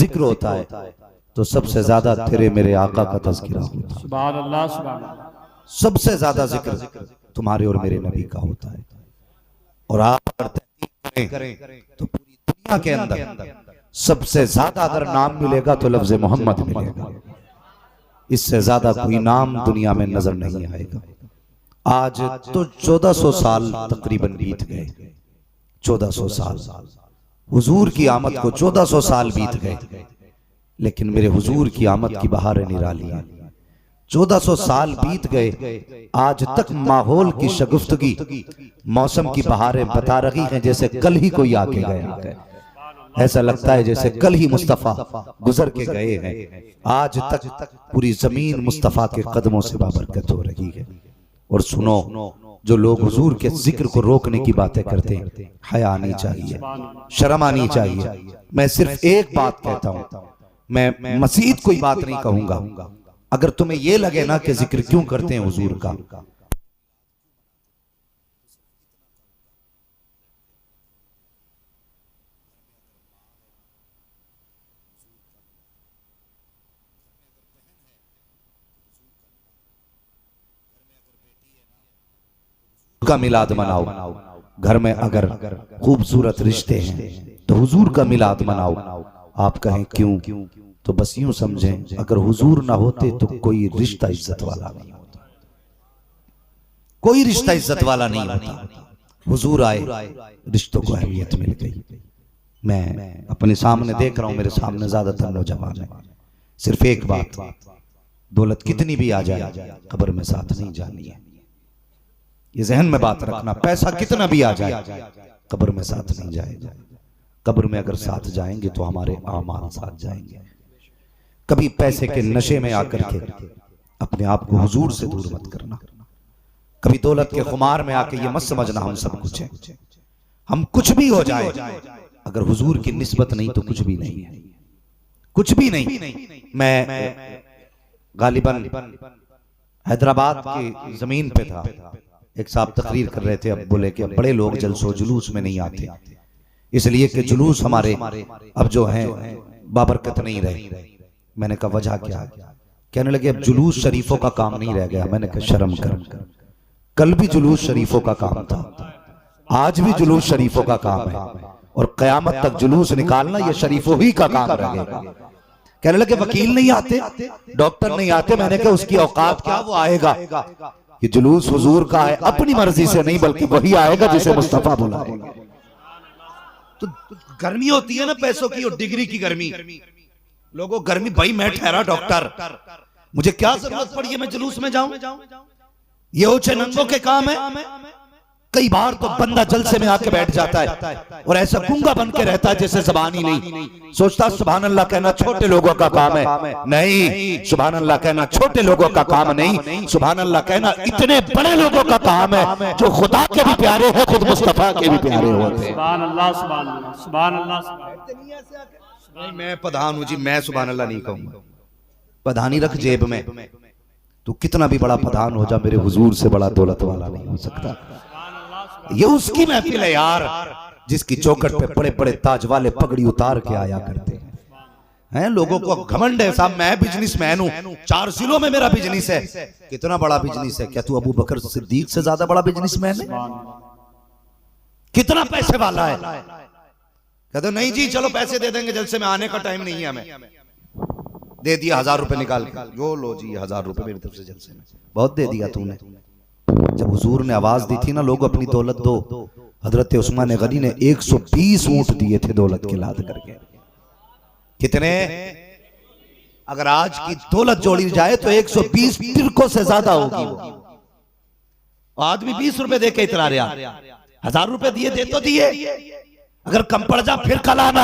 जिक्र होता है तो सबसे ज्यादा तेरे मेरे आका का तज़किरा होता है। सुभान अल्लाह, सुभान अल्लाह। सबसे ज्यादा जिक्र तुम्हारे और मेरे नबी का होता है। और आप अगर तहकीक करें तो पूरी दुनिया के अंदर सबसे ज्यादा अगर नाम मिलेगा तो लफ्ज़ मोहम्मद मिलेगा। इससे ज्यादा कोई नाम दुनिया में नजर नहीं आएगा। आज तो 1400 साल तकरीबन बीत गए। 1400 साल हुजूर की आमद को 1400 साल बीत गए, लेकिन मेरे हुजूर की आमद की बहारें निराली हैं। 1400 साल बीत गए, आज तक माहौल की शगुफ्तगी, मौसम की बहारें बता रही हैं जैसे कल ही कोई आके गया है। ऐसा लगता है जैसे कल ही मुस्तफा गुजर के गए हैं। आज तक पूरी जमीन मुस्तफा के कदमों से बाबरकत हो रही है। और सुनो, जो लोग हुजूर के जिक्र को रोकने की बातें करते हैं, हया आनी चाहिए, शर्म आनी चाहिए। मैं सिर्फ एक बात कहता हूं, मैं मसीद कोई बात नहीं कहूंगा। अगर तुम्हें यह लगे ना कि जिक्र क्यों करते हैं हुजूर का, का मिलाद मनाओ। घर में अगर खूबसूरत रिश्ते हैं तो हुजूर का मिलाद मनाओ। आप कहें क्यों, तो बस यूं समझें, अगर हुजूर ना होते तो कोई रिश्ता इज्जत वाला नहीं होता। कोई रिश्ता इज्जत वाला नहीं होता। हुजूर आए, रिश्तों को अहमियत मिल गई। मैं अपने सामने देख रहा हूं, मेरे सामने ज्यादातर नौजवान है। सिर्फ एक बात, दौलत कितनी भी आ जाए कब्र में साथ नहीं जानी है। ये जहन में बात रखना। पैसा कितना भी आ जाए कब्र में साथ नहीं जाएगा। कब्र में अगर साथ जाएंगे तो हमारे आमाल साथ जाएंगे। कभी पैसे के नशे में आकर के अपने आप को हुजूर से दूर मत करना। कभी दौलत के खुमार में आके ये मत समझना हम सब कुछ है। हम कुछ भी हो जाए, अगर हुजूर की निस्बत नहीं तो कुछ भी नहीं है, कुछ भी नहीं। मैं गालिबन हैदराबाद की जमीन पे था, एक साहब तकरीर कर रहे थे। अब बोले कि अब बड़े लोग जलसो जुलूस में नहीं आते, इसलिए कि जुलूस हमारे अब जो हैं बाबरकत नहीं रहे। मैंने कहा वजह क्या है? कहने लगे अब जुलूस शरीफों का काम नहीं रह गया। मैंने कहा शर्म कर, कल भी जुलूस शरीफों का काम था, आज भी जुलूस शरीफों का काम है, और कयामत तक जुलूस निकालना ये शरीफों ही का काम रहेगा। कहने लगे वकील नहीं आते, डॉक्टर नहीं आते। मैंने कहा उसकी औकात क्या, वो आएगा। कि जुलूस हुजूर का है, अपनी मर्जी से नहीं बल्कि वही आएगा जिसे मुस्तफा बुलाएगा। तो गर्मी होती है ना पैसों की और डिग्री की गर्मी। लोगों गर्मी, भाई मैं ठहरा डॉक्टर, मुझे क्या जरूरत पड़ी है मैं जुलूस में जाऊं? ये ऊंचे नंगों के काम है। कई बार तो बंदा जलसे में आके बैठ जाता है और ऐसा गूंगा बन के रहता है जैसे ज़बान ही नहीं। सोचता सुभान अल्लाह कहना छोटे लोगों का काम है। नहीं, सुभान अल्लाह कहना छोटे लोगों का काम नहीं। सुभान अल्लाह कहना इतने बड़े लोगों का काम है जो खुदा के भी प्यारे हैं, खुद मुस्तफा के भी प्यारे होते हैं। सुभान अल्लाह, सुभान अल्लाह, सुभान अल्लाह। मैं प्रधान हूं जी, मैं सुभान अल्लाह नहीं कहूंगा। प्रधानी रख जेब में, तू कितना भी बड़ा प्रधान हो जा, मेरे हुजूर से बड़ा दौलत वाला नहीं हो सकता। ये उसकी महफिल है यार, जिसकी चौखट पे बड़े बड़े ताज वाले पगड़ी उतार के आया करते हैं। लोगों को घमंड है साहब, मैं बिजनेसमैन हूं, 4 जिलों में मेरा बिजनेस है। कितना बड़ा बिजनेस है? क्या तू अबू बकर सिद्दीक से ज्यादा बड़ा बिजनेसमैन है? कितना पैसे वाला है? कहते नहीं जी चलो पैसे दे देंगे, जलसे में आने का टाइम नहीं है हमें। दे दिया 1000 रुपए निकाल के, जो लो जी 1000 रुपए मेरी तरफ से जलसे में। बहुत दे दिया तूने। जब हुजूर ने आवाज दी थी ना लोग अपनी दौलत दो, हजरत उस्मान गनी ने 120 ऊंट दिए थे दौलत के लाद करके। कितने? अगर आज की दौलत जोड़ी जाए तो 120 तिरकों से ज्यादा होगी वो। आदमी 20 रुपए दे के इतरा रहा, 1000 रुपए दिए, दे तो दिए। अगर कम पड़ जा फिर कल आना।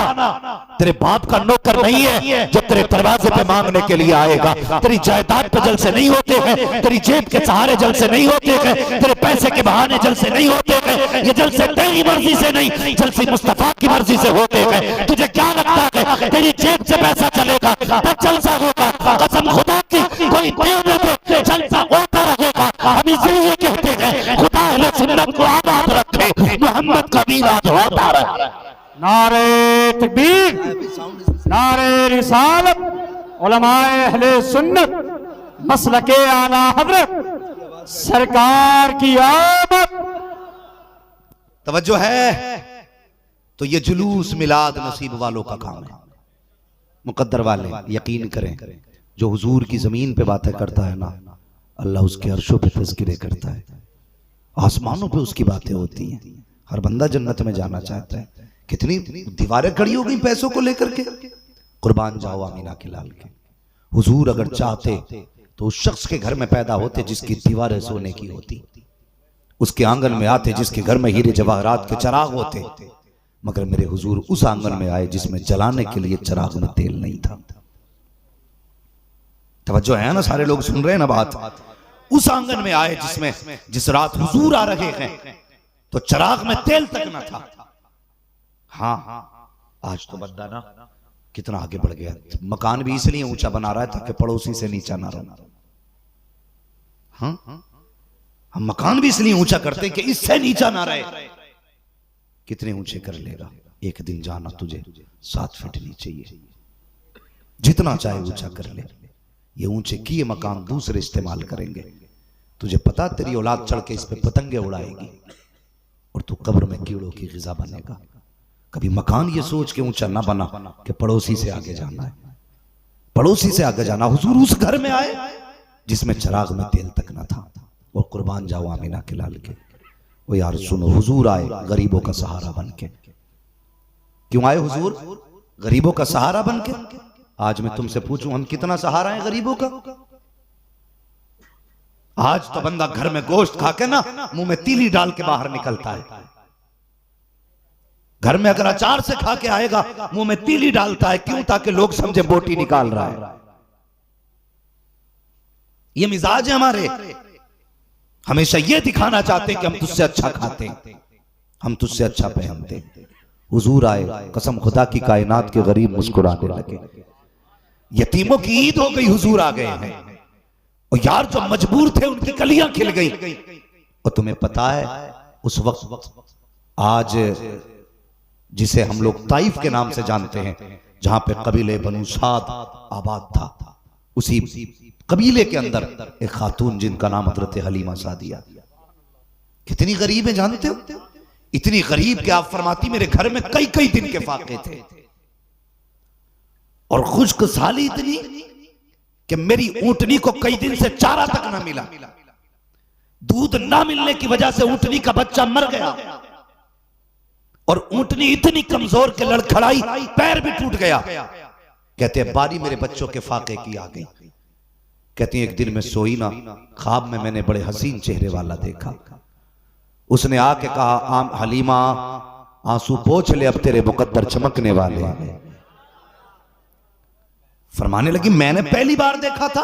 तेरे बाप का नौकर नहीं है जो तेरे दरवाजे पे मांगने के लिए आएगा। तेरी जायदाद पे जलसे नहीं होते हैं, तेरी जेब के सहारे जलसे नहीं होते हैं, तेरे पैसे के बहाने जलसे नहीं होते हैं। ये जलसे तेरी मर्जी से नहीं, जलसे मुस्तफा की मर्जी से होते हैं। तुझे क्या लगता है तेरी जेब से पैसा चलेगा तब जलसा होगा? कसम खुदा की, कोई जलसा होता रहेगा। हम इसलिए कहते हैं खुदा अहले सुन्नत को आबाद रखे, मोहम्मद का मीलाद होता रहे। नारे तकबीर। नारे रिसालत, उलमाए अहले सुन्नत, मसलके आला हजरत सरकार की आमद। तवज्जो है। तो ये जुलूस मिलाद नसीब वालों का काम है। मुकद्दर वाले यकीन करें, जो हुजूर की जमीन पे बातें करता है ना, अल्लाह उसके अर्शों पे तज़किरे करता है, आसमानों पे उसकी बातें होती हैं। हर बंदा जन्नत में जाना चाहता है। कितनी दीवारें खड़ी हो गई पैसों को लेकर के। कुर्बान जाओ आमीना के लाल के। हुजूर अगर चाहते तो उस शख्स के घर में पैदा होते जिसकी दीवारें सोने की होती, उसके आंगन में आते जिसके घर में हीरे जवाहरात के चिराग होते, मगर मेरे हुजूर उस आंगन में आए जिसमें जलाने के लिए चिराग में तेल नहीं था। तवज्जो है ना, सारे लोग सुन रहे हैं ना बात। उस आंगन में आए जिसमें जिस रात हुजूर आ रहे हैं तो चिराग में तेल तक न था। हाँ, आज तो बंदा ना कितना आगे बढ़ गया। मकान भी इसलिए ऊंचा बना रहा है ताकि पड़ोसी से नीचा ना रहे। हाँ, हम मकान भी इसलिए ऊंचा करते हैं कि इससे नीचा ना रहे। कितने ऊंचे कर लेगा, एक दिन जाना तुझे 7 फीट नीचे ही, जितना चाहे ऊंचा कर ले। ये ऊंचे किए मकान दूसरे इस्तेमाल करेंगे। तुझे पता तेरी औलाद चढ़ के इस पे पतंगे उड़ाएगी और तू कब्र में कीड़ों की ग़िज़ा बनेगा। कभी मकान ये सोच के ऊंचा ना बना कि पड़ोसी से आगे जाना है, पड़ोसी से आगे जाना। हुजूर उस घर में आए जिसमें चिराग में तेल तक ना था। और कुर्बान जाओ आमीना के लाल के। वो यार सुनो, हुजूर आए गरीबों का सहारा बन के। क्यों आए हुजूर? गरीबों का सहारा बन के। आज मैं तुमसे पूछूं, हम कितना सहारा है गरीबों का? आज तो बंदा घर में गोश्त खा के ना मुंह में तीली डाल के बाहर निकलता है। घर में अगर अचार से खा के आएगा मुंह में तीली डालता है। क्यों? ताकि लोग समझे बोटी निकाल रहा है। ये मिजाज है हमारे। हमेशा ये दिखाना चाहते हैं कि हम तुझसे अच्छा खाते हैं, हम तुझसे अच्छा पहनते हैं। हुजूर आए, कसम खुदा की कायनात के गरीब मुस्कुराने लगे। यतीमों की ईद हो गई, हुजूर आ गए हैं। और यार जो मजबूर थे उनकी कलियां खिल गई। और तुम्हें पता है उस वक्त, आज जिसे हम लोग ताइफ के नाम से जानते हैं, जहां पे कबीले बनु साद आबाद था, उसी कबीले के अंदर एक खातून जिनका नाम हजरत हलीमा सादिया। कितनी गरीब है जानते हो? इतनी गरीब कि आप फरमाती मेरे घर में कई कई दिन के फाके थे। और खुश्क साली इतनी कि मेरी ऊंटनी को कई दिन से चारा तक ना मिला। दूध ना मिलने की वजह से ऊंटनी का बच्चा मर गया। और ऊंटनी इतनी कमजोर के लड़खड़ाई, पैर भी टूट गया। कहते हैं बारी मेरे बच्चों के फाके की आ गई। कहती एक दिन मैं सोई ना, ख्वाब में मैंने बड़े हसीन चेहरे वाला देखा। उसने आके कहा, हलीमा आंसू पोंछ ले, अब तेरे मुकद्दर चमकने वाले हैं। फरमाने लगी मैंने पहली बार देखा था।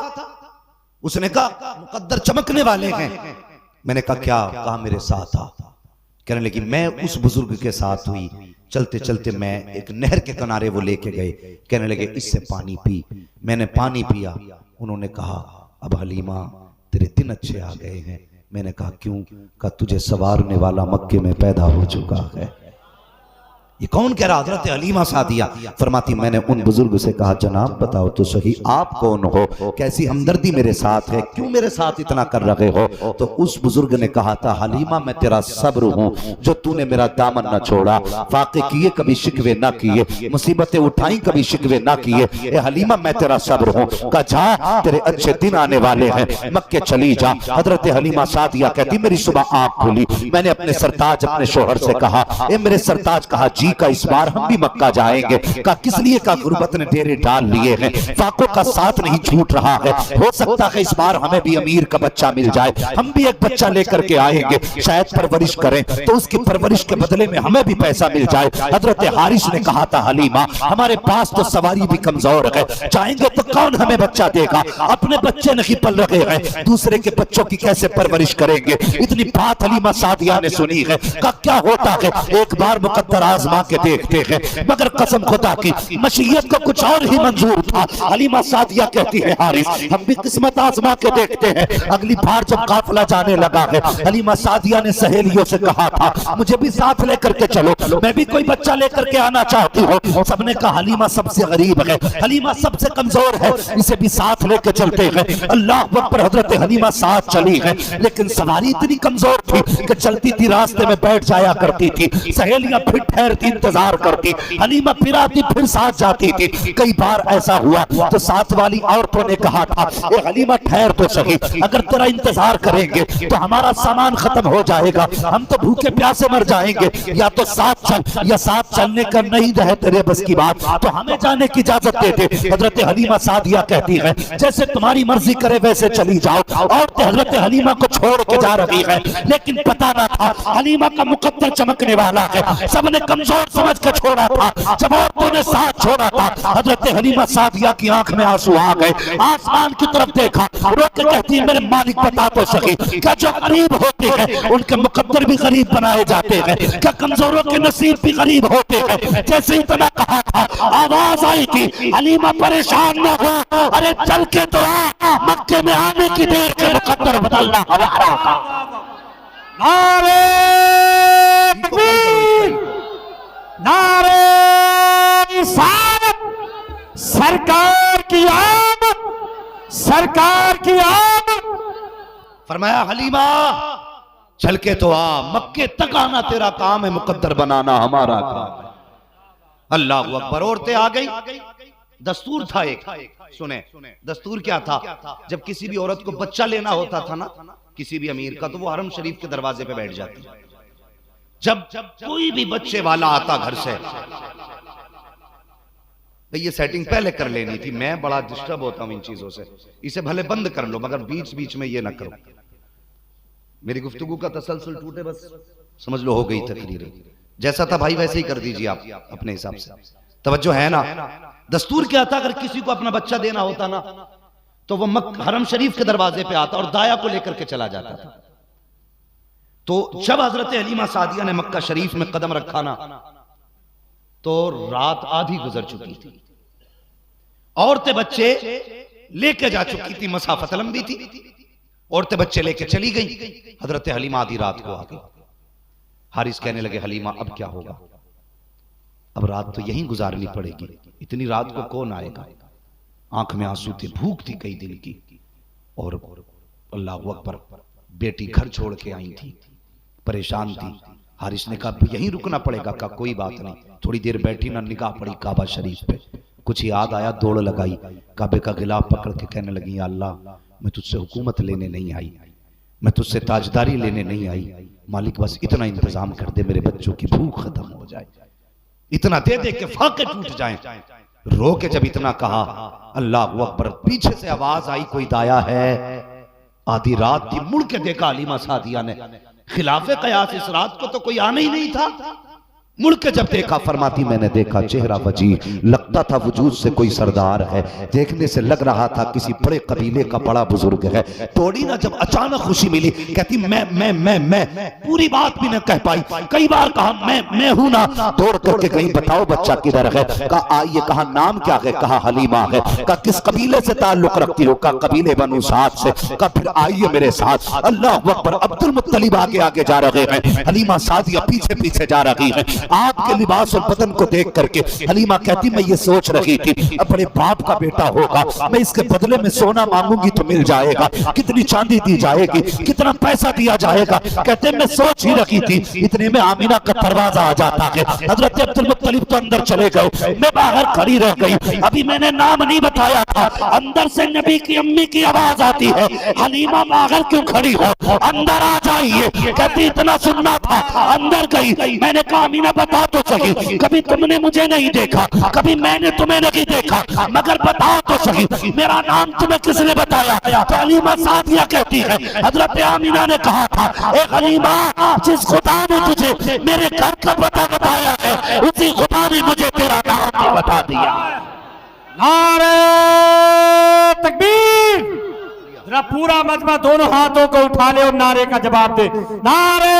उसने कहा मुकद्दर चमकने वाले हैं। मैंने कहा क्या? कहा मेरे साथ आ। कहने लगी मैं उस बुजुर्ग के साथ हुई। चलते चलते मैं एक नहर के किनारे वो लेके गए। कहने लगे इससे पानी पी। मैंने पानी पिया। उन्होंने कहा अब हलीमा तेरे दिन अच्छे आ गए हैं। मैंने कहा क्यों? कहा तुझे सवारने वाला मक्के में पैदा हो चुका है। ये कौन कह रहा? हजरत हलीमा सादिया। फरमाती मैंने उन बुजुर्ग से कहा जनाब बताओ तो सही आप कौन हो, कैसी हमदर्दी मेरे साथ है, क्यों मेरे साथ इतना कर रहे हो? तो उस बुजुर्ग ने कहा था हलीमा मैं तेरा सब्र हूं जो तूने मेरा दामन न छोड़ा, फाके किए कभी शिकवे ना किए, मुसीबतें उठाई कभी शिकवे ना किए। ए हलीमा मैं तेरा सब्र हूं। कहा जा तेरे अच्छे दिन आने वाले हैं, मक्के चली जा। हजरत हलीमा सादिया कहती मेरी सुबह आंख खुली। मैंने अपने सरताज अपने शोहर से कहा ए मेरे सरताज, कहा जी का इस बार हम भी मक्का जाएंगे। का किस लिए? का गुर्बत ने डेरे डाल लिए हैं, फाकों का साथ नहीं छूट रहा है। हो सकता है इस बार हमें भी अमीर का बच्चा मिल जाए, हम भी एक बच्चा लेकर के आएंगे, शायद परवरिश करें तो उसकी परवरिश के बदले में हमें भी पैसा मिल जाए। हजरत हारिस ने कहा था हलीमा हमारे पास तो सवारी भी कमजोर है, जाएंगे तो कौन हमें बच्चा देगा? अपने बच्चे नहीं पल रहे हैं, दूसरे के बच्चों की कैसे परवरिश करेंगे? इतनी बात हलीमा सादिया ने सुनी है। का क्या होता है एक बार मुकद्दर आजमा आजमा के देखते हैं, मगर कसम खुदा की मशीयत को कुछ और ही मंजूर था। हलीमा सादिया कहती है हारिस हम भी किस्मत आजमा के देखते हैं। अगली बार जब काफिला जाने लगा है, हलीमा सादिया ने सहेलियों से कहा था मुझे भी साथ लेकर के चलो, मैं भी कोई बच्चा लेकर के आना चाहती हूँ। सबने कहा हलीमा सबसे गरीब है, हलीमा सबसे कमजोर है, इसे भी साथ लेकर चलते हैं। अल्लाह अकबर, हजरत हलीमा साथ चली है, लेकिन सवारी इतनी कमजोर थी कि चलती थी रास्ते में बैठ जाया करती थी। सहेलियां फिर ठहरती इंतजार करती, हलीमा फिर आती फिर साथ जाती थी। कई बार ऐसा हुआ तो साथ वाली औरतों ने कहा था ए हलीमा ठहर तो सही, अगर तेरा इंतजार करेंगे तो हमारा सामान खत्म हो जाएगा, हम तो भूखे प्यासे मर जाएंगे, या तो साथ चल, या साथ चलने का नहीं रहे तेरे बस की बात तो हमें जाने की इजाजत दे दे। हजरत हलीमा सादिया कहती है जैसे तुम्हारी मर्जी करे वैसे चली जाओ। और हजरत हलीमा को छोड़ के जा रही है, लेकिन पता ना था हलीमा का मुकद्दर चमकने वाला है। सबने कमजोर समझ कर छोड़ा था, जब औरतों ने साथ छोड़ा था हजरत हलीमा सादिया की आंख में आंसू आ गए। आसमान की तरफ देखा, रो के कहती है मेरे मालिक बता तो सही, क्या जो गरीब होते हैं उनके मुकद्दर भी गरीब बनाए जाते हैं, क्या कमजोरों के नसीब भी गरीब होते हैं। जैसे इतना कहा था आवाज आई थी हलीमा परेशान न हो, अरे चल के तो आ, मक्के में आने की देर के मुकद्दर बदलना हमारा था। नारे तकबीर, नारे रिसालत, सरकार की आमद, सरकार की आमद। फरमाया हलीमा चल के तो आ, मक्के तक आना तेरा काम है, मुकद्दर बनाना हमारा काम है। अल्लाह अकबर। औरतें आ गई, दस्तूर था एक, सुने दस्तूर क्या था, जब किसी भी औरत को बच्चा लेना होता था ना किसी भी अमीर का, तो वो हरम शरीफ के दरवाजे पे बैठ जाती। जब कोई भी बच्चे वाला आता घर से, ये सेटिंग पहले कर लेनी थी, मैं बड़ा डिस्टर्ब होता हूं इन चीजों से, इसे भले बंद कर लो मगर बीच बीच में ये ना करो, मेरी गुफ्तगू का तसलसल टूटे, बस समझ लो हो गई तकरीर। जैसा था भाई वैसे ही कर दीजिए आप अपने हिसाब से, तवज्जो है ना। दस्तूर क्या था, अगर किसी को अपना बच्चा देना होता ना तो वो हरम शरीफ के दरवाजे पे आता और दाया को लेकर के चला जाता था। तो जब हजरत हलीमा सादिया ने मक्का शरीफ में कदम रखा ना तो रात आधी गुजर चुकी थी, औरतें बच्चे लेके जा चुकी थी, मसाफत लंबी थी, औरतें बच्चे लेके चली गई। हजरत हलीमा आधी रात को आ गई। हारिस कहने लगे हलीमा अब क्या होगा, अब रात तो यहीं गुजारनी पड़ेगी, इतनी रात को कौन आएगा। आंख में आंसू थे, भूख थी कई दिन की, और अल्लाह अकबर बेटी घर छोड़ के आई थी, परेशान थी। हारिस ने कहा यहीं रुकना पड़ेगा, का कोई बात नहीं। थोड़ी देर बैठी ना, निगाह पड़ी काबा शरीफ पे, कुछ याद आया, दौड़ लगाई, काबे का गिलाफ पकड़ के कहने लगी अल्लाह मैं तुझसे हुकूमत लेने नहीं आई, मैं तुझसे ताजदारी लेने नहीं आई, मालिक बस इतना इंतजाम कर दे मेरे बच्चों की भूख खत्म हो जाए, इतना दे दे के फाके टूट जाएं। रो के जब इतना कहा अल्लाह अकबर, पीछे से आवाज आई कोई दाया है। आधी रात थी, मुड़ के देखा हलीमा सादिया ने, खिलाफे कयास इस रात को तो कोई आना ही नहीं था। मुड़ के जब देखा फरमाती मैंने देखा चेहरा वजीह, लगता था वजूद से कोई सरदार है, देखने से लग रहा था किसी बड़े कबीले का बड़ा बुजुर्ग है। थोड़ी ना जब अचानक खुशी मिली, कहती मैं पूरी बात भी न कह पाई, कई बार कहा मैं हूं ना, दौड़ करके कहीं बताओ बच्चा किधर है, कहा आइए, कहा नाम क्या है, कहा हलीमा है, कहा किस कबीले से ताल्लुक रखती हो, कहा कबीले बनु साद से, कहा फिर आइए मेरे साथ। अल्लाह अकबर। अब्दुल मुत्तलिब आगे आगे जा रहे हैं, हलीमा सादिया पीछे पीछे जा रही है। आपके लिबास और बदन को देख करके हलीमा कहती मैं ये सोच रही थी अपने बाप का बेटा होगा, मैं इसके बदले में सोना मांगूंगी तो मिल जाएगा, कितनी चांदी दी जाएगी, कितना पैसा दिया जाएगा। कहते मैं सोच ही रखी थी, इतने में आमीना का दरवाजा आ जाता है। हजरत अब्दुल मुत्तलिब तो अंदर चले गए, मैं बाहर खड़ी रह गई। अभी मैंने नाम नहीं बताया था, अंदर से नबी की अम्मी की आवाज आती है, हलीमा बाहर क्यों खड़ी हो, अंदर आ जाइए। कहती इतना सुनना था, अंदर गई। मैंने कहा आमीना बता तो सही, कभी तुमने मुझे नहीं देखा, कभी मैंने तुम्हें नहीं देखा, मगर बताओ तो सही मेरा नाम तुम्हें किसने बताया। तो हलीमा सादिया कहती है हजरत आमीना ने कहा था ए हलीमा, जिस खुदा ने तुझे मेरे घर का पता बताया है उसी खुदा ने मुझे तेरा नाम भी बता दिया। नारे तकबीर। जरा पूरा मजमा दोनों हाथों को उठा ले और नारे का जवाब दे। नारे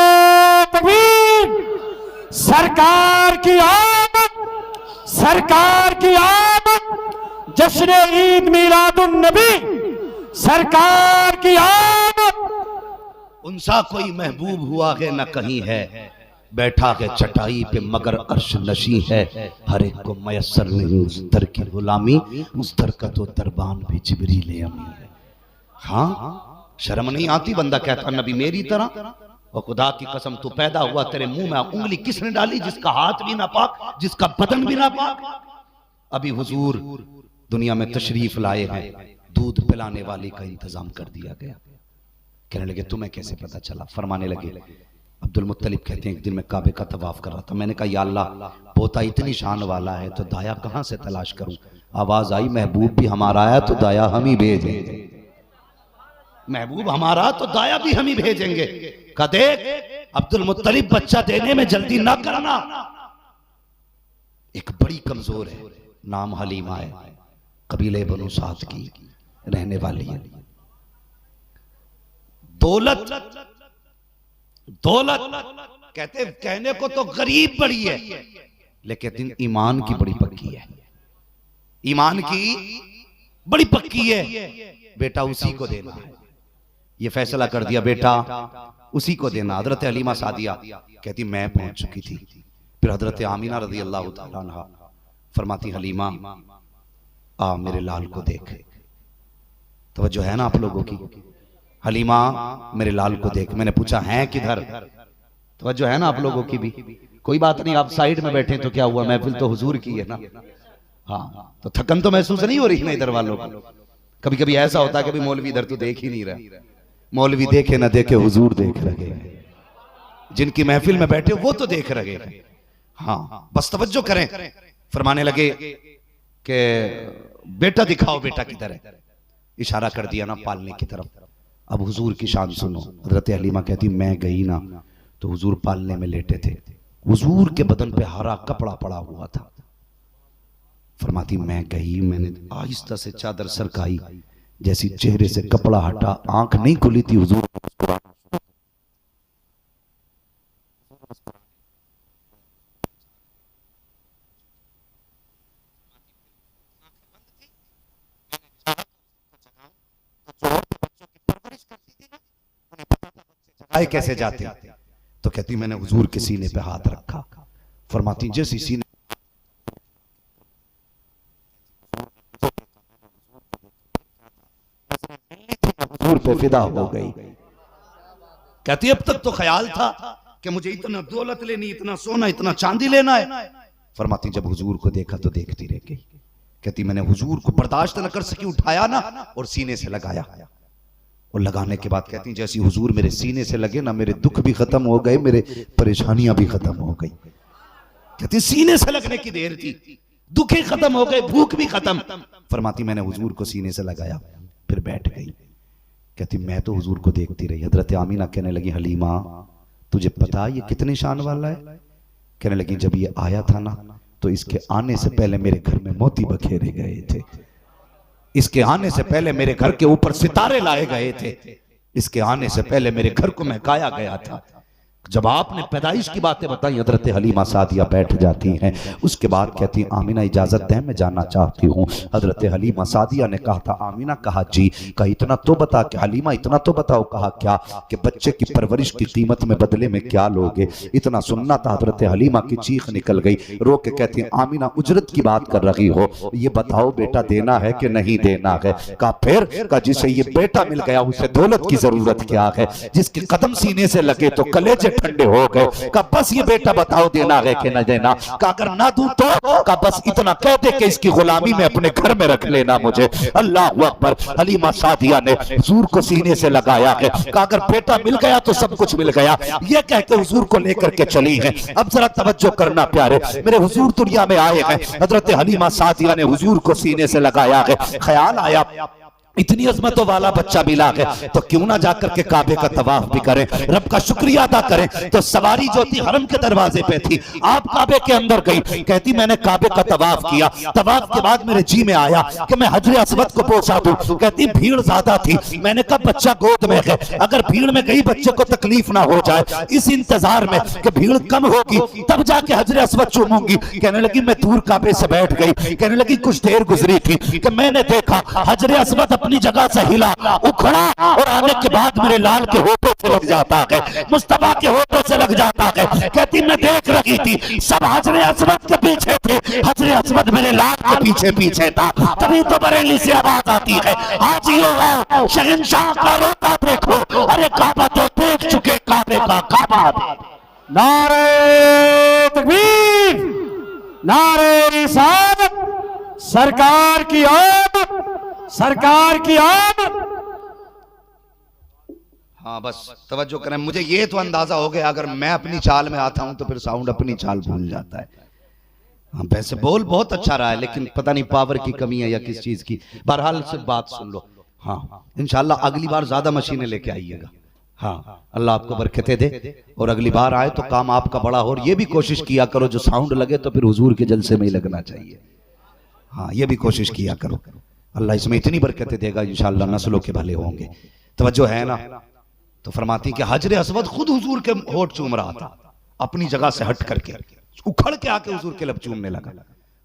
तकबीर। सरकार की आमद, सरकार की आमद, जश्न ईद मिलादुन नबी, सरकार की आमद। उनसा कोई महबूब हुआ है न कहीं है, बैठा है चटाई पे मगर अर्श नशी है। हर एक को मयसर नहीं उस दर की गुलामी, उस दर का तो दरबान भी जिब्रील अमीन है। हाँ, शर्म नहीं आती? बंदा कहता नबी मेरी तरह, और खुदा की कसम तू पैदा हुआ तेरे मुंह में उंगली किसने डाली? जिसका हाथ भी ना पाक, जिसका बदन भी ना पाक। अभी हुजूर दुनिया में तशरीफ लाए हैं, दूध पिलाने वाली का इंतजाम कर दिया गया। कहने लगे तुम्हें कैसे पता चला? फरमाने लगे अब्दुल मुत्तलिब कहते हैं एक दिन मैं काबे का तवाफ कर रहा था, मैंने कहा या अल्लाह पोता इतनी शान वाला है तो दाया कहां से तलाश करूं? आवाज आई महबूब भी हमारा है तो दाया हम ही भेजेंगे। महबूब हमारा तो दाया भी हम ही भेजेंगे। कहा देख अब्दुल मुत्तलिब बच्चा देने में जल्दी ना करना, एक बड़ी कमजोर है, नाम हलीमा है, कबीले बनु साद की रहने वाली है। दौलत दौलत कहते कहने को तो गरीब बड़ी है, लेकिन ईमान की बड़ी पक्की है, ईमान की बड़ी पक्की है। बेटा उसी को देना है, ये फैसला कर दिया बेटा उसी को देना। हजरत हलीमा सादिया कहती मैं पहुंच चुकी थी, फिर हजरत आमीना रज़ी अल्लाह तआला अन्हा फरमाती हलीमा आ मेरे लाल को देख। तवज्जो है ना आप लोगों की? हलीमा मेरे लाल को देख। मैंने पूछा है किधर? तवज्जो है ना आप लोगों की भी? कोई बात नहीं, आप साइड में बैठे तो क्या हुआ, महफिल तो हुजूर की है ना। हाँ, तो थकन तो महसूस नहीं हो रही ना इधर वालों को? कभी कभी ऐसा होता है कि मौलवी इधर तो देख ही नहीं रहा। मौलवी देखे ना देखे हुजूर देख रहे, जिनकी महफिल में बैठे वो तो देख रहे। हाँ, बस तवज्जो करें। फरमाने लगे कि बेटा दिखाओ, बेटा किधर है? इशारा कर दिया ना पालने की तरफ। अब हुजूर की शान सुनो। हजरत हलीमा कहती मैं गई ना तो हुजूर पालने में लेटे थे, हुजूर के बदन पे हरा कपड़ा पड़ा हुआ था। फरमाती मैं गई, मैंने आहिस्ता से चादर सरकाई, जैसी चेहरे से कपड़ा हटा आंख नहीं खुली थी, हुजूर आए कैसे जाते? तो कहती मैंने हुजूर के सीने पे हाथ रखा। फरमाती जैसी सीने हुजूर पे फिदा हो गई। कहती अब तक तो ख्याल था कि मुझे इतना दौलत लेनी, इतना सोना, इतना चांदी लेना है। फरमाती जब हुजूर को देखा तो देखती रह गई। कहती मैंने हुजूर को बर्दाश्त न कर सकी, उठाया ना और सीने से लगाया, और लगाने के बाद कहती जैसी हुजूर मेरे सीने से लगे ना मेरे दुख भी खत्म हो गए, मेरे परेशानियां भी खत्म हो गई। कहती सीने से लगने की देर थी, दुख ही खत्म हो गए, भूख भी खत्म। फरमाती मैंने हुजूर को सीने से लगाया फिर बैठ गई। कहती मैं तो हुजूर को देखती रही। हजरत आमीना कहने लगी हलीमा तुझे पता ये कितने शान वाला है? कहने लगी जब ये आया था ना तो इसके आने से पहले मेरे घर में मोती बखेरे गए थे, इसके आने से पहले मेरे घर के ऊपर सितारे लाए गए थे, इसके आने से पहले मेरे घर को महकाया गया था। जब आपने पैदाइश की बातें बताई हजरत हलीमा सादिया बैठ जाती हैं। उसके बाद कहती आमीना इजाजत दें मैं जाना चाहती हूँ। हजरत हलीमा सादिया ने कहा था आमीना, कहा जी, कहा इतना तो बता। कि हलीमा इतना तो बताओ। कहा क्या? कि बच्चे की परवरिश की कीमत में बदले में क्या लोगे? इतना सुनना था। हजरत हलीमा की चीख निकल गई, रो के कहती आमीना उजरत की बात कर रही हो, ये बताओ बेटा देना है कि नहीं देना है? कहा फिर? कहा जिसे ये बेटा मिल गया उसे दौलत की जरूरत क्या है? जिसके कदम सीने से लगे तो कलेजे ठंडे हो गए। का बस ये बेटा बताओ देना है कि न देना? का अगर ना दूं तो? का बस इतना कह दे कि इसकी गुलामी में अपने घर में रख लेना मुझे। अल्लाह अकबर। हलीमा सादिया ने हुजूर को सीने से लगाया है। का अगर बेटा मिल गया तो सब कुछ मिल गया, ये कहते हुजूर को लेकर के चली है। अब जरा तवज्जो करना प्यारे, मेरे हुजूर दुनिया में आए हैं। हजरत हलीमा सादिया ने हुजूर को सीने से लगाया है। ख्याल आया इतनी अजमतों वाला बच्चा मिला है तो क्यों ना जाकर के काबे का तवाफ भी करें, रब का शुक्रिया अदा करें। तो सवारी जो थी हरम के दरवाजे पे थी, आप काबे के अंदर गई, कहती मैंने काबे का तवाफ किया, तवाफ के बाद मेरे जी में आया कि मैं हजर अस्वद को पहुंचा दूं। कहती भीड़ ज्यादा थी, मैंने कहा बच्चा गोद में है, अगर भीड़ में गई बच्चे को तकलीफ ना हो जाए, इस इंतजार में कि भीड़ कम होगी तब जाके हजर अस्वद चूमूंगी। कहने लगी मैं दूर काबे से बैठ गई, कहने लगी कुछ देर गुजरी थी कि मैंने देखा हजर अस्वद अपनी जगह से हिला, उखड़ा और आने के बाद मेरे लाल के होठों से लग जाता है, मुस्तफा के होठों से लग जाता है। कहती मैं देख रही थी सब हजर अस्वद के पीछे थे, हजर अस्वद मेरे लाल के पीछे पीछे था। तभी तो बरेली से आवाज आती है हाजियो है शहंशाह का रोता देखो, अरे काबा तो देख चुके काबे का काबा। नारे तकबीर, नारे रिसालत, सरकार की आमद, सरकार की आमद। हाँ बस तवज्जो करें, मुझे ये तो अंदाजा हो गया अगर मैं अपनी चाल में आता हूं तो फिर साउंड अपनी चाल भूल जाता है। हाँ वैसे बोल बहुत अच्छा रहा है लेकिन पता नहीं पावर की कमी है या किस चीज की। बहरहाल से बात सुन लो, हाँ इंशाल्लाह अगली बार ज्यादा मशीनें लेके आइएगा। हाँ अल्लाह आपको बरकतें दे और अगली बार आए तो काम आपका बड़ा हो। और ये भी कोशिश किया करो जो साउंड लगे तो फिर हुजूर के जलसे में ही लगना चाहिए। हाँ ये भी कोशिश किया करो, अल्लाह इसमें इतनी बरकतें देगा इंशाल्लाह, नस्लों के भले होंगे। तवज्जो है ना। तो फरमाती कि हजर अस्वद खुद हुजूर के होठ चूम रहा था, अपनी जगह से हट करके उखड़ के आके हुजूर के लब चूमने लगा।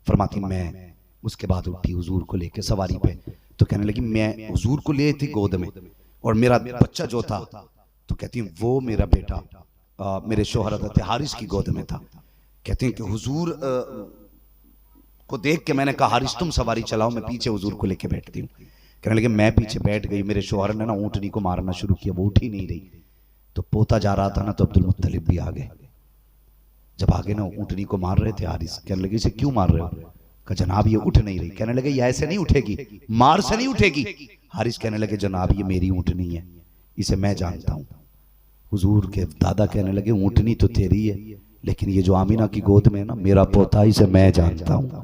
फरमाती मैं उसके बाद उठी हुजूर को लेके सवारी पे, तो कहने लगी मैं हुजूर को ले थी गोद में और मेरा बच्चा जो था, तो कहती वो मेरा बेटा मेरे शोहर हज़रत हारिस की गोद में था। कहती हैं कि हुजूर को देख के मैंने कहा हारिस तुम सवारी चलाओ, मैं पीछे हुजूर को लेके बैठती हूँ। कहने लगे मैं पीछे बैठ गई, मेरे शोहर ने ना ऊँटनी को मारना शुरू किया, वो उठ ही नहीं रही। तो पोता जा रहा था ना तो अब्दुल मुत्तलिब भी आ गए। जब आगे ना ऊँटनी को मार रहे थे हारिस, कहने लगे इसे क्यों मार रहे हो? कहा जनाब ये उठ नहीं रही। कहने लगे ये ऐसे नहीं उठेगी, मार से नहीं उठेगी। हारिस कहने लगे जनाब ये मेरी ऊँटनी है, इसे मैं जानता हूँ। हुजूर के दादा कहने लगे ऊँटनी तो तेरी है लेकिन ये जो आमीना की गोद में है ना मेरा पोता, इसे मैं जानता हूँ।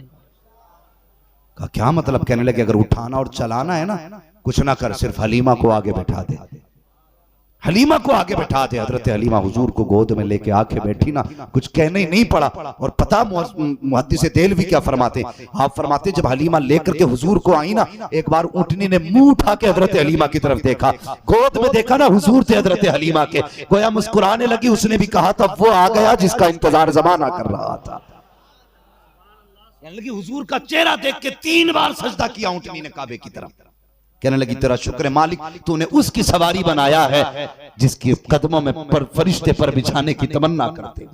कहा क्या मतलब? कहने लगे अगर उठाना और चलाना है ना कुछ ना कर, सिर्फ हलीमा को आगे बैठा दे, हलीमा को आगे बैठा दे। हजरत हलीमा हुजूर को गोद में लेके आके बैठी ना, कुछ कहने ही नहीं पड़ा। और पता मुहद्दिस देलवी क्या फरमाते, आप फरमाते जब हलीमा लेकर के हुजूर को आई ना, एक बार ऊँटनी ने मुंह उठा के हजरत हलीमा की तरफ देखा, गोद में देखा ना हुजूर थे हजरत हलीमा के, गोया मुस्कुराने लगी। उसने भी कहा था वो आ गया जिसका इंतजार जमाना कर रहा था। कहने लगी हुजूर का चेहरा देख के 3 बार सजदा किया ऊँटनी ने काबे की तरफ। कहने लगी तेरा शुक्र मालिक, तूने उसकी सवारी बनाया है जिसके कदमों में पर फरिश्ते पर बिछाने की तमन्ना करते।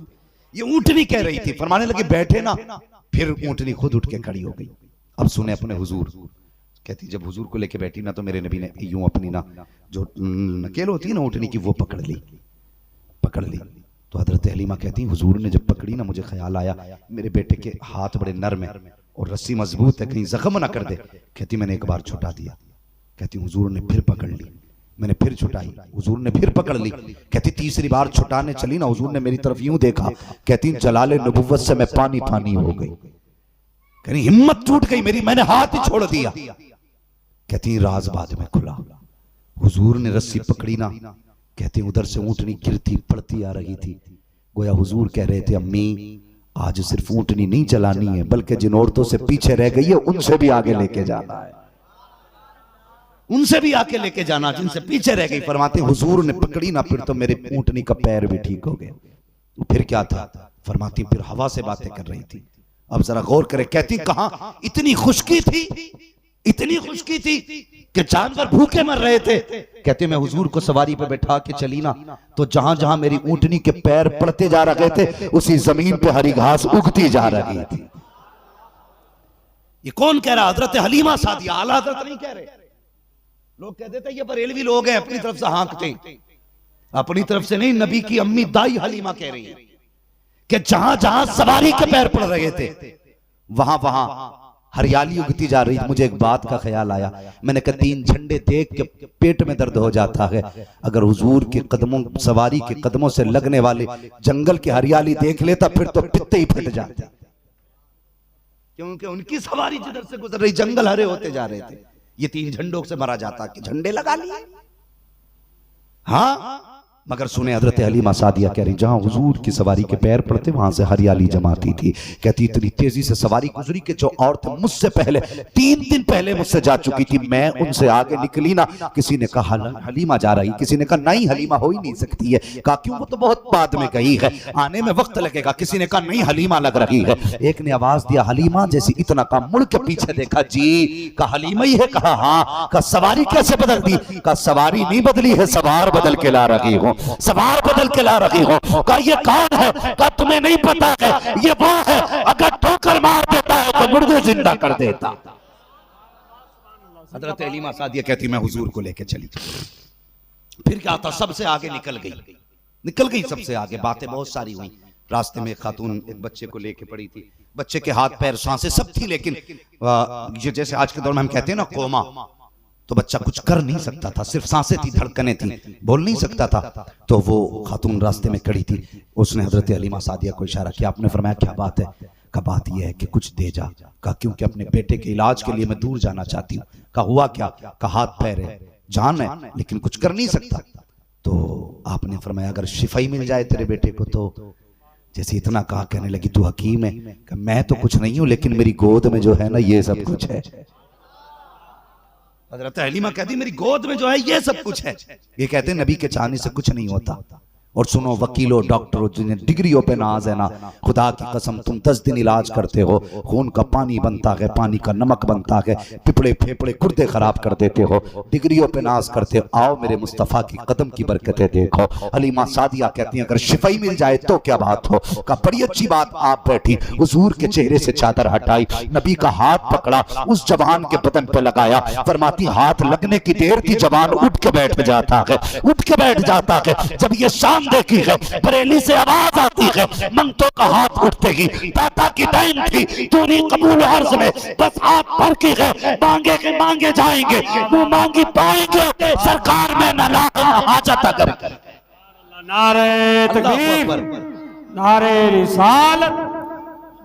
ये ऊँटनी कह रही थी। फरमाने लगी बैठे ना, फिर ऊँटनी खुद उठ के खड़ी हो गई। अब सुने अपने हुजूर। कहती जब हुजूर को लेके बैठी ना तो मेरे नबी ने यूं अपनी ना जो नकेल होती है ना ऊँटनी की वो पकड़ ली। तो हजरत हलीमा कहती हुजूर ने जब पकड़ी ना मुझे ख्याल आया मेरे बेटे के हाथ बड़े नरम है और रस्सी मजबूत है, कहीं जख्म ना कर दे। कहती मैंने एक बार छुटा दिया। कहती हुजूर ने फिर पकड़ ली, मैंने फिर छुटाई, हुजूर ने फिर पकड़ ली। कहती तीसरी बार छुटाने चली ना हुजूर ने मेरी तरफ यूं देखा। कहती जलाले नबुव्वत से मैं पानी पानी हो गई। कहती हिम्मत टूट गई मेरी, मैंने हाथ ही छोड़ दिया। कहती राज बाद में खुला, हुजूर ने रस्सी पकड़ी ना। कहती उधर से ऊँटनी गिरती पड़ती आ रही थी। गोया हुजूर कह रहे थे अम्मी आज सिर्फ ऊँटनी नहीं चलानी है बल्कि जिन औरतों से पीछे रह गई है उनसे भी आगे लेके जाना है, उनसे भी आके लेके जाना जिनसे पीछे रह गई। फरमाते हुजूर ने पकड़ी ना फिर तो मेरे ऊँटनी का पैर भी ठीक हो गया। फिर क्या था? फरमाती फिर हवा से बातें कर रही थी। अब जरा गौर करें। कहती कहां इतनी खुशकी थी, इतनी खुशकी थी कि जानवर भूखे मर रहे थे। कहते मैं हुजूर को सवारी पे बैठा के चली ना तो जहां जहां मेरी ऊँटनी के पैर पड़ते जा रहे थे उसी जमीन पे हरी घास उगती जा रही थी। ये कौन कह रहा? हजरत हलीमा सादिया, आला हजरत नहीं कह रहे। लोग कहते थे ये बरेलवी लोग हैं, अपनी तरफ से हाँकते, अपनी तरफ से नहीं। नबी की अम्मी दाई हलीमा कह रही है कि जहां जहां सवारी के पैर पड़ रहे थे वहां वहां हरियाली उगती जा रही। मुझे एक बात का ख्याल आया, मैंने कहा 3 झंडे देख के पेट में दर्द हो जाता है, अगर हुजूर के कदमों सवारी के कदमों से लगने वाले जंगल की हरियाली देख लेता फिर तो पित्ते ही फट जाते, क्योंकि उनकी सवारी जिधर से गुजर रही जंगल हरे होते जा रहे थे। ये 3 झंडों से मरा जाता कि झंडे लगा लिए। हाँ, मगर सुने हजरत हलीमा सादिया कह रही जहां हुजूर की सवारी के पैर पड़ते वहां से हरियाली जमाती थी। कहती इतनी तेजी से सवारी गुजरी कि जो औरतें मुझसे पहले 3 दिन पहले मुझसे जा चुकी थी, मैं उनसे आगे निकली ना, किसी ने कहा हलीमा जा रही, किसी ने कहा नहीं हलीमा हो ही नहीं सकती है। कहा क्यों, वो तो बहुत बाद में गई है, आने में वक्त लगेगा। किसी ने कहा नहीं हलीमा लग रही है। एक ने आवाज दिया हलीमा जैसी, इतना कहा, मुड़ के पीछे देखा, जी। कहा हलीमा ही है? कहा हाँ। कहा सवारी कैसे बदल दी? कहा सवारी नहीं बदली है, सवार बदल के ला रही हूँ, सवार बदल के ला रही हो। कहा ये कौन है? कहा तुम्हें नहीं पता है, ये वो है, अगर ठोकर मार देता है तो मुर्दे जिंदा कर देता। हजरत हलीमा सादिया कहती मैं हुजूर को लेके चली। फिर क्या था, सबसे आगे निकल गई सबसे आगे। बातें बहुत सारी हुई। रास्ते में एक खातून एक बच्चे को लेके पड़ी थी, बच्चे के हाथ पैर सांसें सब थी, लेकिन ये जैसे आज के दौर में हम कहते हैं ना कोमा, तो बच्चा कुछ कर नहीं सकता था, सिर्फ सांसें थी, धड़कनें थी, बोल नहीं सकता था। तो वो खातून रास्ते में खड़ी थी, उसने हजरत हलीमा सादिया को इशारा किया। आपने फरमाया क्या बात है? कहा बात यह है कि कुछ दे जा। कहा क्योंकि अपने बेटे के इलाज के लिए मैं दूर जाना चाहती हूँ। कहा हुआ क्या? कहा हाथ पैर है, जान है, लेकिन कुछ कर नहीं सकता। तो आपने फरमाया अगर शिफाई मिल जाए तेरे बेटे को तो। जैसे इतना कहा कहने लगी तू हकीम है? कहा मैं तो कुछ नहीं हूं, लेकिन मेरी गोद में जो है ना ये सब कुछ है। हजरत हलीमा कहती मेरी गोद में जो है ये सब कुछ है। ये कहते हैं नबी के चाहने से कुछ नहीं होता। और सुनो वकीलों डॉक्टरों जिन्हें डिग्रियों पे नाज है ना, खुदा की कसम तुम 10 दिन इलाज करते हो, खून का पानी बनता है, पानी का नमक बनता है, पिपड़े फेफड़े गुर्दे खराब कर देते हो, डिग्रियों पे नाज करते हो। आओ मेरे मुस्तफ़ा की कदम की बरकतें देखो। हलीमा सादिया कहती हैं अगर शिफाई मिल जाए तो क्या बात हो। का बड़ी अच्छी बात। आप बैठी, हुजूर के चेहरे से चादर हटाई, नबी का हाथ पकड़ा, उस जवान के बदन पे लगाया। फरमाती हाथ लगने की देर थी, जवान उठ के बैठ जाता है, उठ के बैठ जाता है। जब ये शाम देखी है, बरेली से आवाज आती है, मंगतों का हाथ उठते ही दाता की टाइम थी, तूने कबूल अर्ज में बस हाथ भर की है, मांगे के मांगे जाएंगे, मुंह मांगी पाएंगे, सरकार में न हाजत अगर। नारे तकबीर, नारे रिसालत।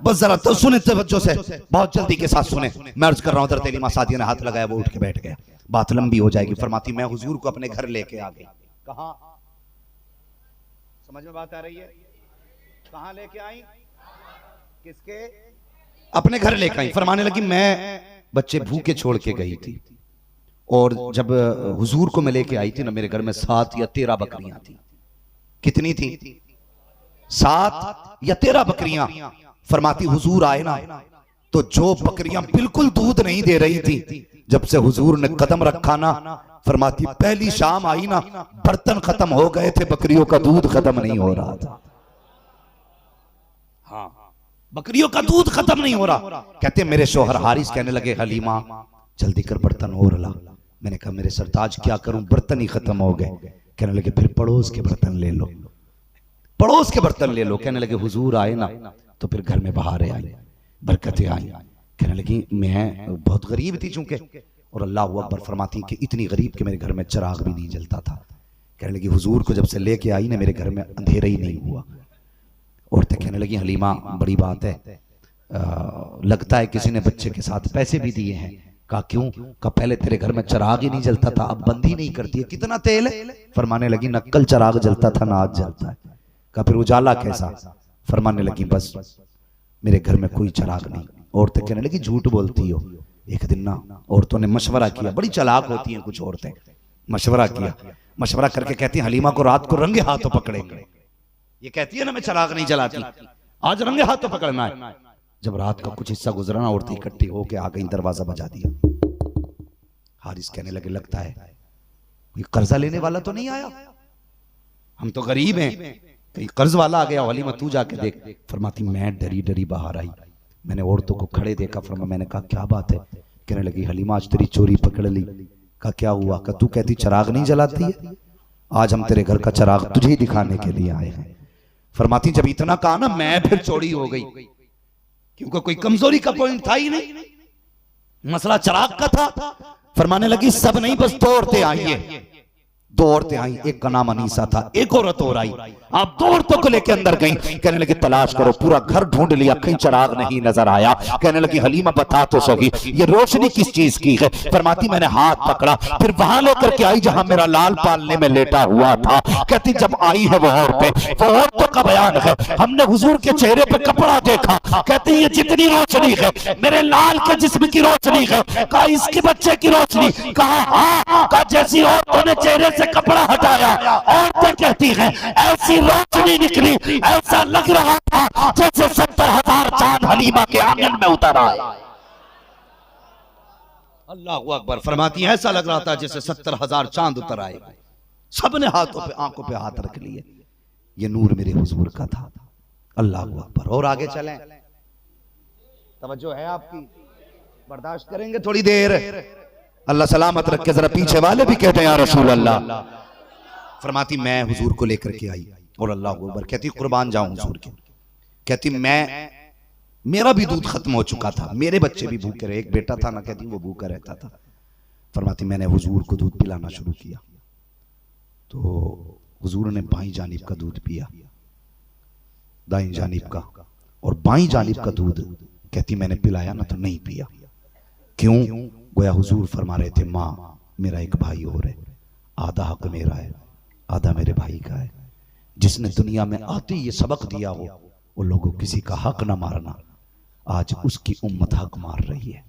बस जरा तो सुने तवज्जो से, बहुत जल्दी के साथ सुने। मैं अर्ज कर रहा हूं, हजरत हलीमा सादिया ने हाथ लगाया, वो उठ के बैठ गया। बात लंबी हो जाएगी। फरमाती मैं हुजूर को अपने घर लेके आ गई। कहां? समझ में बात आ रही है? कहां लेके आई? किसके? अपने घर लेके आई। फरमाने लगी मैं बच्चे भूखे छोड़ के गई थी, और जब हुजूर को मैं लेके आई थी ना, मेरे घर में 7 या 13 बकरियां थी। कितनी थी? 7 या 13 बकरियां। फरमाती हुजूर आए ना, तो जो बकरियां बिल्कुल दूध नहीं दे रही थी, जब से हुजूर ने कदम रखा ना, फरमाती पहली शाम आई ना, बर्तन खत्म हो गए थे, बकरियों का दूध खत्म नहीं हो रहा था। हाँ, बकरियों का दूध खत्म नहीं हो रहा। कहते मेरे शोहर हारिस कहने लगे हलीमा जल्दी कर बर्तन और ला। मैंने कहा मेरे सरताज क्या करूं, बर्तन ही खत्म हो गए। कहने लगे फिर पड़ोस के बर्तन ले लो, पड़ोस के बर्तन ले लो। कहने लगे हुजूर आए ना, तो फिर घर में बहारें आई, बरकतें आई। कहने लगी मैं बहुत गरीब थी चूंकि, और अल्लाह अकबर फरमाती कि इतनी गरीब कि मेरे घर में चिराग भी नहीं जलता था। कहने लगी हुजूर को जब से लेके आई ना, मेरे घर में अंधेरा ही नहीं हुआ। औरतें कहने लगी हलीमा बड़ी बात है, लगता है किसी ने बच्चे के साथ पैसे भी दिए हैं। कहा क्यों? कहा पहले तेरे घर में चिराग ही नहीं जलता था, अब बंद ही नहीं करती है। कितना तेल है? फरमाने लगी न कल चिराग जलता था ना आज जलता है। कहा फिर उजाला कैसा? फरमाने लगी बस मेरे घर में कोई चिराग नहीं। औरतें कहने लगी झूठ बोलती हो। एक दिन ना औरतों ने मशवरा किया, बड़ी चालाक होती हैं कुछ औरतें। मशवरा किया, मशवरा करके कहती हैं हलीमा को रात को रंगे हाथों पकड़ेंगे। ये कहती है ना मैं चिराग नहीं जलाती, आज रंगे हाथों पकड़ना है। जब रात का कुछ हिस्सा गुजरा ना, औरतें इकट्ठी होके आ गई, दरवाजा बजा दिया। हारिस कहने लगे लगता है कोई कर्जा लेने वाला तो नहीं आया, हम तो गरीब हैं, कहीं कर्ज वाला आ गया। हलीमा तू जाके देख। फरमाती मैं डरी डरी बाहर आई, मैंने औरतों को खड़े देखा। फरमा मैंने कहा क्या बात है? कहने लगी हलीमा आज तेरी चोरी पकड़ ली। कहा क्या हुआ? कहा तू कहती चिराग नहीं जलाती है, आज हम तेरे घर का चिराग तुझे ही दिखाने के लिए आए हैं। फरमाती जब इतना कहा ना, मैं फिर चोरी हो गई, क्योंकि कोई कमजोरी का पॉइंट था ही नहीं, मसला चिराग का था। फरमाने लगी सब नहीं बस 2 औरतें आई है, दो औरतें आई, एक का नाम अनीसा था, एक औरत और आई। आप दो औरतों को लेकर अंदर गई, कहने लगी तलाश करो, पूरा घर ढूंढ लिया, कहीं चिराग नहीं नजर आया। कहने लगी हलीमा बता तो सही ये रोशनी किस चीज की है। फरमाती मैंने हाथ पकड़ा, फिर वहां लेकर के आई जहां मेरा लाल पालने में लेटा हुआ था। कहती जब आई है वो औरतों का बयान है, हमने हुजूर के चेहरे पे कपड़ा देखा। कहती ये जितनी रोशनी है मेरे लाल के जिस्म की रोशनी है। कहा इसके बच्चे की रोशनी? कहा हाँ। कहा जैसी औरतों ने चेहरे से कपड़ा हटाया, औरतें कहती हैं ऐसी रोशनी निकली, ऐसा लग रहा था जैसे 70,000 चांद हलीमा के आंगन में उतर आए। अल्लाह अकबर। फरमाती है ऐसा लग रहा था जैसे 70,000 चांद उतर आए। सबने हाथों पे आंखों पे हाथ रख लिए, ये नूर मेरे हुजूर का था। अल्लाह अकबर। और आगे चलें, तवज्जो है आपकी, बर्दाश्त करेंगे थोड़ी देर। अल्लाह सलामत रखे। जरा पीछे वाले भी कहते हैं या रसूल अल्लाह। फरमाती मैं हुजूर को लेकर के आई और अल्लाह अकबर। कहती कुर्बान जाऊं हुजूर के। कहती मेरा भी दूध खत्म हो चुका था, मेरे बच्चे भी भूखे रहे, एक बेटा था ना, कहती वो भूखा रहता था। फरमाती मैंने हुजूर को दूध पिलाना शुरू किया तो हुजूर ने बाईं जानिब का दूध पिया, दाईं जानिब का, और बाईं जानिब का दूध कहती मैंने पिलाया ना तो नहीं पिया। क्यों? गोया हुजूर फरमा रहे थे माँ मेरा एक भाई और है, आधा हक मेरा है, आधा मेरे भाई का है। जिसने दुनिया में आते ये सबक दिया हो वो लोगों किसी का हक ना मारना, आज उसकी उम्मत हक मार रही है।